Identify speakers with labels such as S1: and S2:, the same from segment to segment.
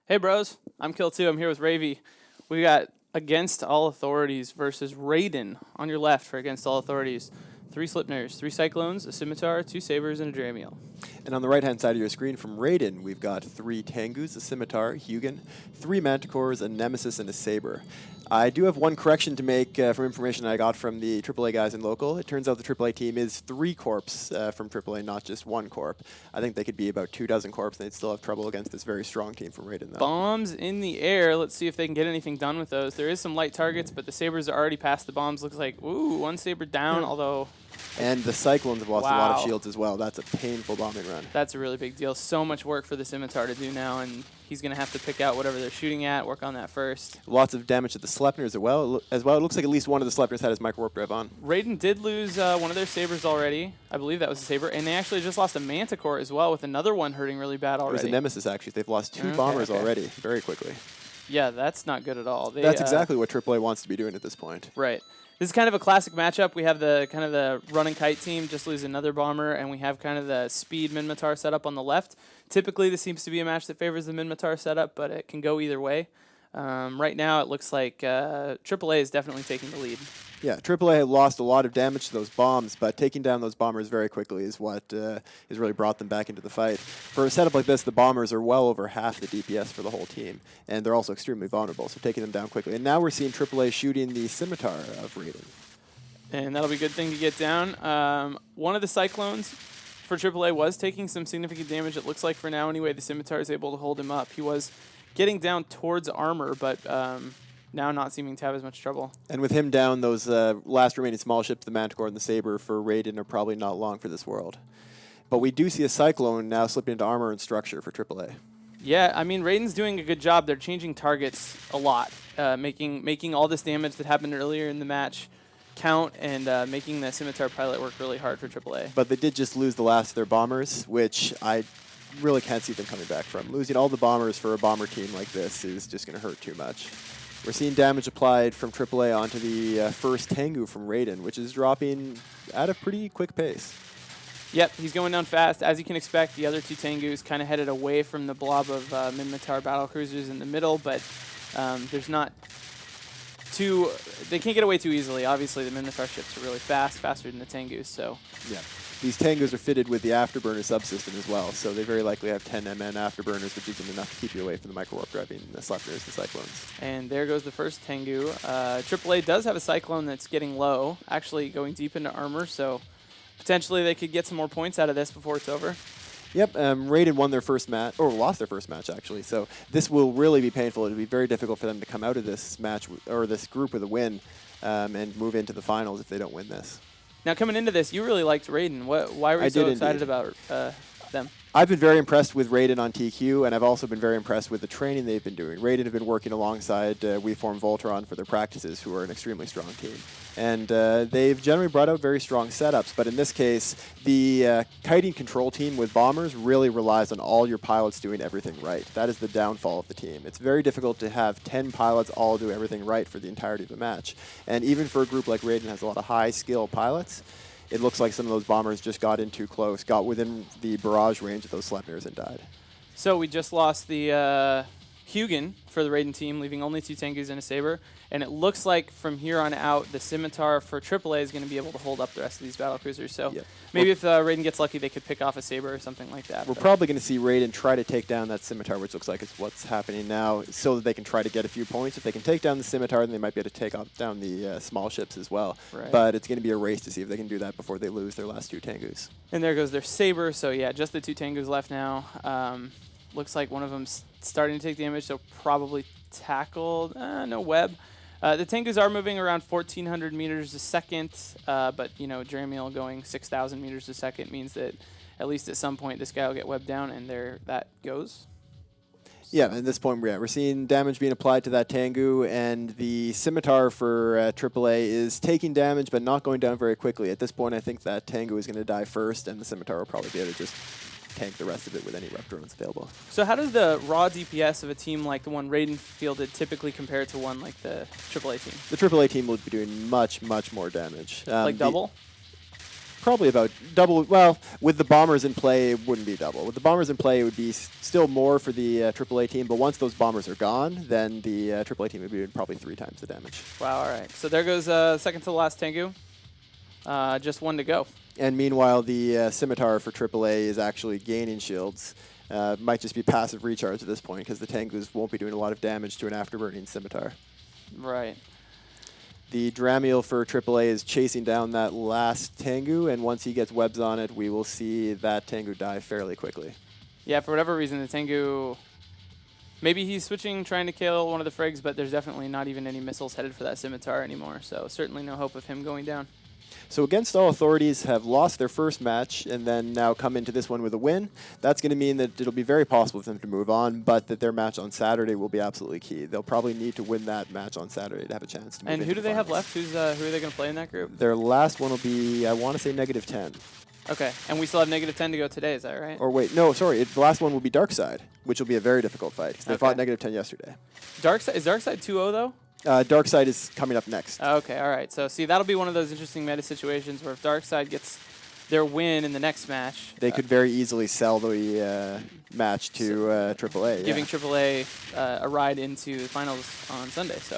S1: Hey bros, I'm Kill2. I'm here with Ravy. We got Against All Authorities versus Raiden on your left for Against All Authorities. 3 Slipners, 3 Cyclones, a Scimitar, 2 Sabers, and a Dramiel.
S2: And on the right-hand side of your screen from Raiden, we've got 3 Tengus, a Scimitar, Hugin, 3 Manticores, a Nemesis, and a Saber. I do have one correction to make from information I got from the AAA guys in local. It turns out the AAA team is 3 corps from AAA, not just 1 corp. I think they could be about 2 dozen corps, and they'd still have trouble against this very strong team from Raiden, though.
S1: Bombs in the air. Let's see if they can get anything done with those. There is some light targets, but the Sabers are already past the bombs. Looks like, ooh, 1 Saber down, although...
S2: And the Cyclones have lost a lot of
S1: Wow.
S2: shields as well. That's a painful bombing run.
S1: That's a really big deal. So much work for the Scimitar to do now, and he's going to have to pick out whatever they're shooting at, work on that first.
S2: Lots of damage to the Sleipnir as well. It looks like at least one of the Sleipnirs had his micro warp drive on.
S1: Raiden did lose one of their Sabers already. I believe that was a Saber. And they actually just lost a Manticore as well, with another one hurting really bad
S2: It
S1: already.
S2: was a Nemesis, actually. They've lost 2 bombers already very quickly.
S1: Yeah, that's not good at all.
S2: That's exactly what AAA wants to be doing at this point.
S1: Right. This is kind of a classic matchup. We have the kind of the run and kite team just lose another bomber, and we have kind of the speed Minmatar setup on the left. Typically, this seems to be a match that favors the Minmatar setup, but it can go either way. Right now, it looks like AAA is definitely taking the lead.
S2: Yeah, AAA lost a lot of damage to those bombs, but taking down those bombers very quickly is what has really brought them back into the fight. For a setup like this, the bombers are well over half the DPS for the whole team, and they're also extremely vulnerable, so taking them down quickly. And now we're seeing AAA shooting the Scimitar of Raiden.
S1: And that'll be a good thing to get down. One of the Cyclones for AAA was taking some significant damage, it looks like for now anyway. The Scimitar is able to hold him up. He was getting down towards armor, but now not seeming to have as much trouble.
S2: And with him down, those last remaining small ships, the Manticore and the Saber for Raiden, are probably not long for this world. But we do see a Cyclone now slipping into armor and structure for AAA.
S1: Yeah, I mean, Raiden's doing a good job. They're changing targets a lot, making all this damage that happened earlier in the match count, and making the Scimitar pilot work really hard for AAA.
S2: But they did just lose the last of their bombers, which I really can't see them coming back from. Losing all the bombers for a bomber team like this is just going to hurt too much. We're seeing damage applied from AAA onto the first Tengu from Raiden, which is dropping at a pretty quick pace.
S1: Yep, he's going down fast. As you can expect, the other 2 Tengus kind of headed away from the blob of Minmatar battlecruisers in the middle, but there's not too... They can't get away too easily. Obviously, the Minmatar ships are really fast, faster than the Tengus, so...
S2: Yeah. These Tengus are fitted with the afterburner subsystem as well, so they very likely have 10 MN afterburners, which isn't enough to keep you away from the micro warp driving the Sleipnirs and Cyclones.
S1: And there goes the first Tengu. AAA does have a Cyclone that's getting low, actually going deep into armor, so potentially they could get some more points out of this before it's over.
S2: Yep, Raiden won their first match, or lost their first match actually, so this will really be painful. It'll be very difficult for them to come out of this match, or this group with a win, and move into the finals if they don't win this.
S1: Now, coming into this, you really liked Raiden. Why were you so excited about them?
S2: I've been very impressed with Raiden on TQ, and I've also been very impressed with the training they've been doing. Raiden have been working alongside WeForm Voltron for their practices, who are an extremely strong team. And they've generally brought out very strong setups, but in this case, the kiting control team with bombers really relies on all your pilots doing everything right. That is the downfall of the team. It's very difficult to have 10 pilots all do everything right for the entirety of the match. And even for a group like Raiden has a lot of high-skill pilots, it looks like some of those bombers just got in too close, got within the barrage range of those Sleipnirs and died.
S1: So we just lost the Hugin for the Raiden team, leaving only 2 Tengus and a Saber. And it looks like from here on out, the Scimitar for AAA is going to be able to hold up the rest of these battlecruisers. So maybe if Raiden gets lucky, they could pick off a Saber or something like that.
S2: We're probably going to see Raiden try to take down that Scimitar, which looks like it's what's happening now, so that they can try to get a few points. If they can take down the Scimitar, then they might be able to take down the small ships as well.
S1: Right.
S2: But it's going to be a race to see if they can do that before they lose their last 2 Tengus.
S1: And there goes their Saber. So yeah, just the 2 Tengus left now. Looks like one of them's starting to take damage, so probably tackled. No web. The Tengus are moving around 1,400 meters a second, but you know, Dramiel going 6,000 meters a second means that at least at some point this guy will get webbed down, and there that goes.
S2: Yeah, at this point, we're seeing damage being applied to that Tengu, and the Scimitar for AAA is taking damage, but not going down very quickly. At this point, I think that Tengu is going to die first, and the Scimitar will probably be able to just tank the rest of it with any rep drones available.
S1: So how does the raw DPS of a team like the one Raiden fielded typically compare to one like the AAA team?
S2: The AAA team will be doing much, much more damage.
S1: Like double?
S2: Probably about double. Well, with the Bombers in play, it wouldn't be double. With the Bombers in play, it would be still more for the AAA team. But once those Bombers are gone, then the AAA team would be doing probably 3 times the damage.
S1: Wow, all right. So there goes second to the last Tengu. Just 1 to go.
S2: And meanwhile, the Scimitar for AAA is actually gaining shields. Might just be passive recharge at this point because the Tengus won't be doing a lot of damage to an afterburning Scimitar.
S1: Right.
S2: The Dramiel for AAA is chasing down that last Tengu, and once he gets webs on it, we will see that Tengu die fairly quickly.
S1: Yeah, for whatever reason, the Tengu, maybe he's switching, trying to kill one of the Frigs, but there's definitely not even any missiles headed for that Scimitar anymore, so certainly no hope of him going down.
S2: So Against All Authorities have lost their first match and then now come into this one with a win. That's going to mean that it'll be very possible for them to move on, but that their match on Saturday will be absolutely key. They'll probably need to win that match on Saturday to have a chance to move.
S1: And who do they have left? Who are they going to play in that group?
S2: Their last one will be, I want to say, -10.
S1: Okay, and we still have -10 to go today, is that right?
S2: Or wait, no, sorry. The last one will be Darkside, which will be a very difficult fight because they fought -10 yesterday.
S1: Is Darkside 2-0 though?
S2: Darkside is coming up next.
S1: Okay, all right. So, see, that'll be one of those interesting meta situations where if Darkside gets their win in the next match,
S2: they could very easily sell the match to AAA.
S1: Giving AAA a ride into the finals on Sunday. So,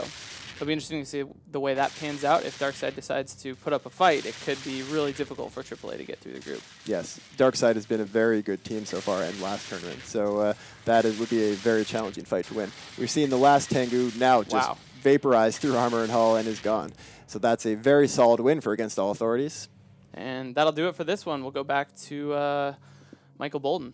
S1: it'll be interesting to see the way that pans out. If Darkside decides to put up a fight, it could be really difficult for AAA to get through the group.
S2: Yes, Darkside has been a very good team so far in last tournament. So, would be a very challenging fight to win. We're seeing the last Tengu now just vaporized through armor and hull and is gone. So that's a very solid win for Against All Authorities.
S1: And that'll do it for this one. We'll go back to Michael Bolden.